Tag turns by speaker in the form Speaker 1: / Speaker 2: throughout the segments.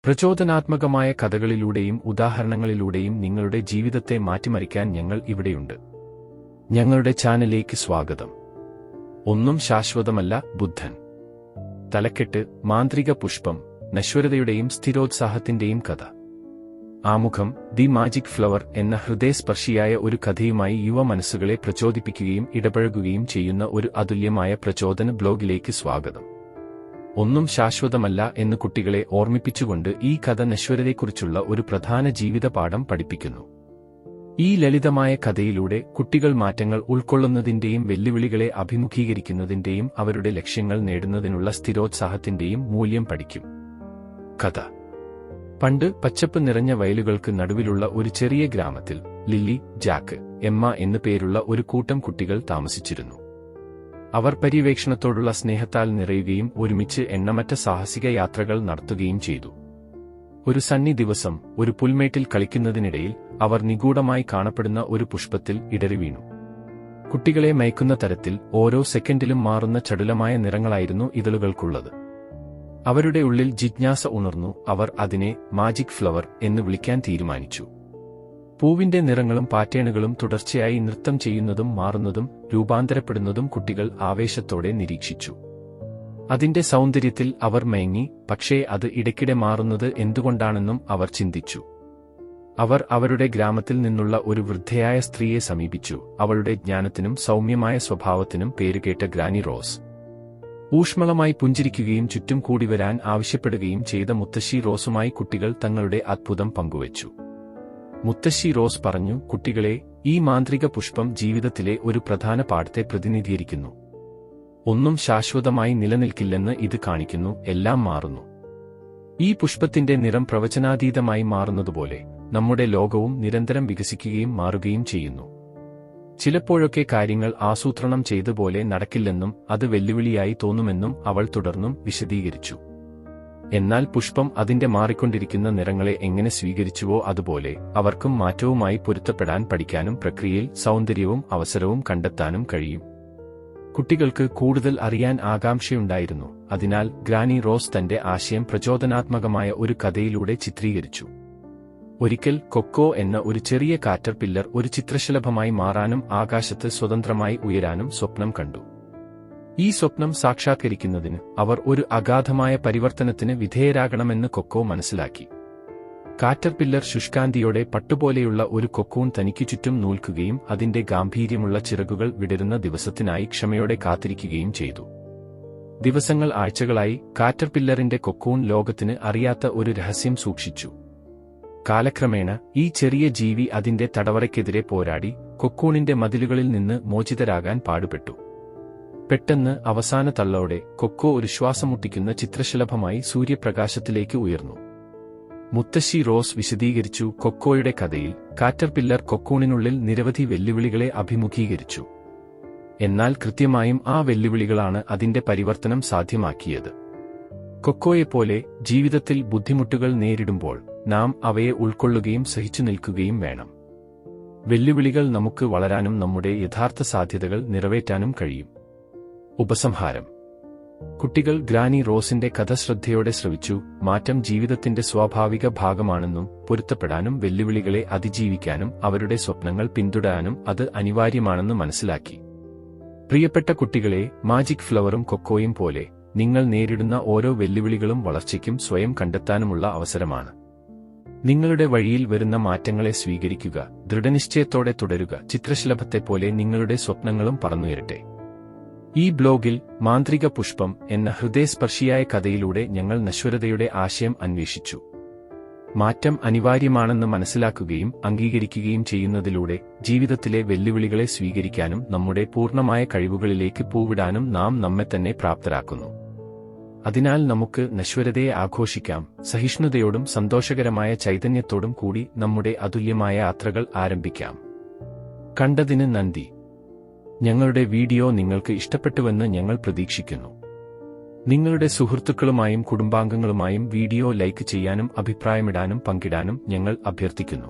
Speaker 1: പ്രചോദനാത്മകമായ കഥകളിലൂടെയും ഉദാഹരണങ്ങളിലൂടെയും നിങ്ങളുടെ ജീവിതത്തെ മാറ്റിമറിക്കാൻ ഞങ്ങൾ ഇവിടെയുണ്ട്. ഞങ്ങളുടെ ചാനലിലേക്ക് സ്വാഗതം. ഒന്നും ശാശ്വതമല്ല ബുദ്ധൻ. തലക്കെട്ട്: മാന്ത്രിക പുഷ്പം, നശ്വരതയുടെയും സ്ഥിരോത്സാഹത്തിന്റെയും കഥ. ആമുഖം: ദി മാജിക് ഫ്ലവർ എന്ന ഹൃദയസ്പർശിയായ ഒരു കഥയുമായി യുവ മനസ്സുകളെ പ്രചോദിപ്പിക്കുകയും ഇടപഴകുകയും ചെയ്യുന്ന ഒരു അതുല്യമായ പ്രചോദന ബ്ലോഗിലേക്ക് സ്വാഗതം. ഒന്നും ശാശ്വതമല്ല എന്ന് കുട്ടികളെ ഓർമ്മിപ്പിച്ചുകൊണ്ട് ഈ കഥ നശ്വരതയെക്കുറിച്ചുള്ള ഒരു പ്രധാന ജീവിത പാഠം പഠിപ്പിക്കുന്നു. ഈ ലളിതമായ കഥയിലൂടെ കുട്ടികൾ മാറ്റങ്ങൾ ഉൾക്കൊള്ളുന്നതിന്റെയും വെല്ലുവിളികളെ അഭിമുഖീകരിക്കുന്നതിന്റെയും അവരുടെ ലക്ഷ്യങ്ങൾ നേടുന്നതിനുള്ള സ്ഥിരോത്സാഹത്തിന്റെയും മൂല്യം പഠിക്കും. കഥ: പണ്ട് പച്ചപ്പ് നിറഞ്ഞ വയലുകൾക്ക് നടുവിലുള്ള ഒരു ചെറിയ ഗ്രാമത്തിൽ ലില്ലി, ജാക്ക്, എമ്മ എന്നു പേരുള്ള ഒരു കൂട്ടം കുട്ടികൾ താമസിച്ചിരുന്നു. അവർ പര്യവേക്ഷണത്തോടുള്ള സ്നേഹത്താൽ നിറയുകയും ഒരുമിച്ച് എണ്ണമറ്റ സാഹസിക യാത്രകൾ നടത്തുകയും ചെയ്തു. ഒരു സണ്ണി ദിവസം ഒരു പുൽമേട്ടിൽ കളിക്കുന്നതിനിടയിൽ അവർ നിഗൂഢമായി കാണപ്പെടുന്ന ഒരു പുഷ്പത്തിൽ ഇടറി വീണു. കുട്ടികളെ മയക്കുന്ന തരത്തിൽ ഓരോ സെക്കൻഡിലും മാറുന്ന ചടുലമായ നിറങ്ങളായിരുന്നു ഇതളുകൾക്കുള്ളത്. അവരുടെ ഉള്ളിൽ ജിജ്ഞാസ ഉണർന്നു. അവർ അതിനെ മാജിക് ഫ്ലവർ എന്ന് വിളിക്കാൻ തീരുമാനിച്ചു. പൂവിന്റെ നിറങ്ങളും പാറ്റേണുകളും തുടർച്ചയായി നൃത്തം ചെയ്യുന്നതും മാറുന്നതും രൂപാന്തരപ്പെടുന്നതും കുട്ടികൾ ആവേശത്തോടെ നിരീക്ഷിച്ചു. അതിന്റെ സൗന്ദര്യത്തിൽ അവർ മയങ്ങി. പക്ഷേ അത് ഇടയ്ക്കിടെ മാറുന്നത് എന്തുകൊണ്ടാണെന്നും അവർ ചിന്തിച്ചു. അവർ അവരുടെ ഗ്രാമത്തിൽ നിന്നുള്ള ഒരു വൃദ്ധയായ സ്ത്രീയെ സമീപിച്ചു. അവളുടെ ജ്ഞാനത്തിനും സൗമ്യമായ സ്വഭാവത്തിനും പേരുകേട്ട ഗ്രാനി റോസ്. ഊഷ്മളമായി പുഞ്ചിരിക്കുകയും ചുറ്റും കൂടിവരാൻ ആവശ്യപ്പെടുകയും ചെയ്ത മുത്തശ്ശി റോസുമായി കുട്ടികൾ തങ്ങളുടെ അത്ഭുതം പങ്കുവച്ചു. മുത്തശ്ശി റോസ് പറഞ്ഞു: കുട്ടികളെ, ഈ മാന്ത്രിക പുഷ്പം ജീവിതത്തിലെ ഒരു പ്രധാന പാഠത്തെ പ്രതിനിധീകരിക്കുന്നു. ഒന്നും ശാശ്വതമായി നിലനിൽക്കില്ലെന്ന് ഇത് കാണിക്കുന്നു. എല്ലാം മാറുന്നു. ഈ പുഷ്പത്തിന്റെ നിറം പ്രവചനാതീതമായി മാറുന്നതുപോലെ നമ്മുടെ ലോകവും നിരന്തരം വികസിക്കുകയും മാറുകയും ചെയ്യുന്നു. ചിലപ്പോഴൊക്കെ കാര്യങ്ങൾ ആസൂത്രണം ചെയ്തപോലെ നടക്കില്ലെന്നും അത് വെല്ലുവിളിയായി തോന്നുമെന്നും അവൾ തുടർന്നും വിശദീകരിച്ചു. എന്നാൽ പുഷ്പം അതിന്റെ മാറിക്കൊണ്ടിരിക്കുന്ന നിറങ്ങളെ എങ്ങനെ സ്വീകരിച്ചുവോ അതുപോലെ അവർക്കും മാറ്റവുമായി പൊരുത്തപ്പെടാൻ പഠിക്കാനും പ്രക്രിയയിൽ സൗന്ദര്യവും അവസരവും കണ്ടെത്താനും കഴിയും. കുട്ടികൾക്ക് കൂടുതൽ അറിയാൻ ആകാംക്ഷയുണ്ടായിരുന്നു. അതിനാൽ ഗ്രാനി റോസ് തന്റെ ആശയം പ്രചോദനാത്മകമായ ഒരു കഥയിലൂടെ ചിത്രീകരിച്ചു. ഒരിക്കൽ കൊക്കോ എന്ന ഒരു ചെറിയ കാറ്റർപില്ലർ ഒരു ചിത്രശലഭമായി മാറാനും ആകാശത്ത് സ്വതന്ത്രമായി ഉയരാനും സ്വപ്നം കണ്ടു. ഈ സ്വപ്നം സാക്ഷാത്കരിക്കുന്നതിന് അവർ ഒരു അഗാധമായ പരിവർത്തനത്തിന് വിധേയരാകണമെന്ന് കൊക്കോ മനസ്സിലാക്കി. കാറ്റർപില്ലർ ശുഷ്കാന്തിയോടെ പട്ടുപോലെയുള്ള ഒരു കൊക്കൂൺ തനിക്കു ചുറ്റും നൂൽക്കുകയും അതിന്റെ ഗാംഭീര്യമുള്ള ചിറകുകൾ വിടരുന്ന ദിവസത്തിനായി ക്ഷമയോടെ കാത്തിരിക്കുകയും ചെയ്തു. ദിവസങ്ങൾ ആഴ്ചകളായി കാറ്റർപില്ലറിന്റെ കൊക്കൂൺ ലോകത്തിന് അറിയാത്ത ഒരു രഹസ്യം സൂക്ഷിച്ചു. കാലക്രമേണ ഈ ചെറിയ ജീവി അതിന്റെ തടവറയ്ക്കെതിരെ പോരാടി കൊക്കൂണിന്റെ മതിലുകളിൽ നിന്ന് മോചിതരാകാൻ പാടുപെട്ടു. പെട്ടെന്ന് അവസാന തള്ളോടെ കൊക്കോ ഒരു ശ്വാസമുട്ടിക്കുന്ന ചിത്രശലഭമായി സൂര്യപ്രകാശത്തിലേക്ക് ഉയർന്നു. മുത്തശ്ശി റോസ് വിശദീകരിച്ചു: കൊക്കോയുടെ കഥയിൽ കാറ്റർപില്ലർ കൊക്കൂണിനുള്ളിൽ നിരവധി വെല്ലുവിളികളെ അഭിമുഖീകരിച്ചു. എന്നാൽ കൃത്യമായും ആ വെല്ലുവിളികളാണ് അതിന്റെ പരിവർത്തനം സാധ്യമാക്കിയത്. കൊക്കോയെപ്പോലെ ജീവിതത്തിൽ ബുദ്ധിമുട്ടുകൾ നേരിടുമ്പോൾ നാം അവയെ ഉൾക്കൊള്ളുകയും സഹിച്ചു നിൽക്കുകയും വേണം. വെല്ലുവിളികൾ നമുക്ക് വളരാനും നമ്മുടെ യഥാർത്ഥ സാധ്യതകൾ നിറവേറ്റാനും കഴിയും. ഉപസംഹാരം: കുട്ടികൾ ഗ്രാനി റോസിന്റെ കഥ ശ്രദ്ധയോടെ ശ്രവിച്ചു. മാറ്റം ജീവിതത്തിന്റെ സ്വാഭാവിക ഭാഗമാണെന്നും പൊരുത്തപ്പെടാനും വെല്ലുവിളികളെ അതിജീവിക്കാനും അവരുടെ സ്വപ്നങ്ങൾ പിന്തുടരാനും അത് അനിവാര്യമാണെന്ന് മനസ്സിലാക്കി. പ്രിയപ്പെട്ട കുട്ടികളെ, മാജിക് ഫ്ലവറും കൊക്കോയും പോലെ നിങ്ങൾ നേരിടുന്ന ഓരോ വെല്ലുവിളികളും വളർച്ചയ്ക്കും സ്വയം കണ്ടെത്താനുമുള്ള അവസരമാണ്. നിങ്ങളുടെ വഴിയിൽ വരുന്ന മാറ്റങ്ങളെ സ്വീകരിക്കുക, ദൃഢനിശ്ചയത്തോടെ തുടരുക. ചിത്രശലഭത്തെപ്പോലെ നിങ്ങളുടെ സ്വപ്നങ്ങളും പറന്നുയരട്ടെ. ഈ ബ്ലോഗിൽ മാന്ത്രിക പുഷ്പം എന്ന ഹൃദയസ്പർശിയായ കഥയിലൂടെ ഞങ്ങൾ നശ്വരതയുടെ ആശയം അന്വേഷിച്ചു. മാറ്റം അനിവാര്യമാണെന്ന് മനസ്സിലാക്കുകയും അംഗീകരിക്കുകയും ചെയ്യുന്നതിലൂടെ ജീവിതത്തിലെ വെല്ലുവിളികളെ സ്വീകരിക്കാനും നമ്മുടെ പൂർണ്ണമായ കഴിവുകളിലേക്ക് പൂവിടാനും നാം നമ്മെത്തന്നെ പ്രാപ്തരാക്കുന്നു. അതിനാൽ നമുക്ക് നശ്വരതയെ ആഘോഷിക്കാം. സഹിഷ്ണുതയോടും സന്തോഷകരമായ ചൈതന്യത്തോടും കൂടി നമ്മുടെ അതുല്യമായ യാത്രകൾ ആരംഭിക്കാം. കണ്ടതിന് നന്ദി. ഞങ്ങളുടെ വീഡിയോ നിങ്ങൾക്ക് ഇഷ്ടപ്പെട്ടുവെന്ന് ഞങ്ങൾ പ്രതീക്ഷിക്കുന്നു. നിങ്ങളുടെ സുഹൃത്തുക്കളുമായും കുടുംബാംഗങ്ങളുമായും വീഡിയോ ലൈക്ക് ചെയ്യാനും അഭിപ്രായമിടാനും പങ്കിടാനും ഞങ്ങൾ അഭ്യർത്ഥിക്കുന്നു.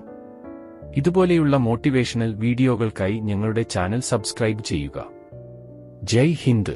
Speaker 1: ഇതുപോലെയുള്ള മോട്ടിവേഷണൽ വീഡിയോകൾക്കായി ഞങ്ങളുടെ ചാനൽ സബ്സ്ക്രൈബ് ചെയ്യുക. ജയ് ഹിന്ദ്.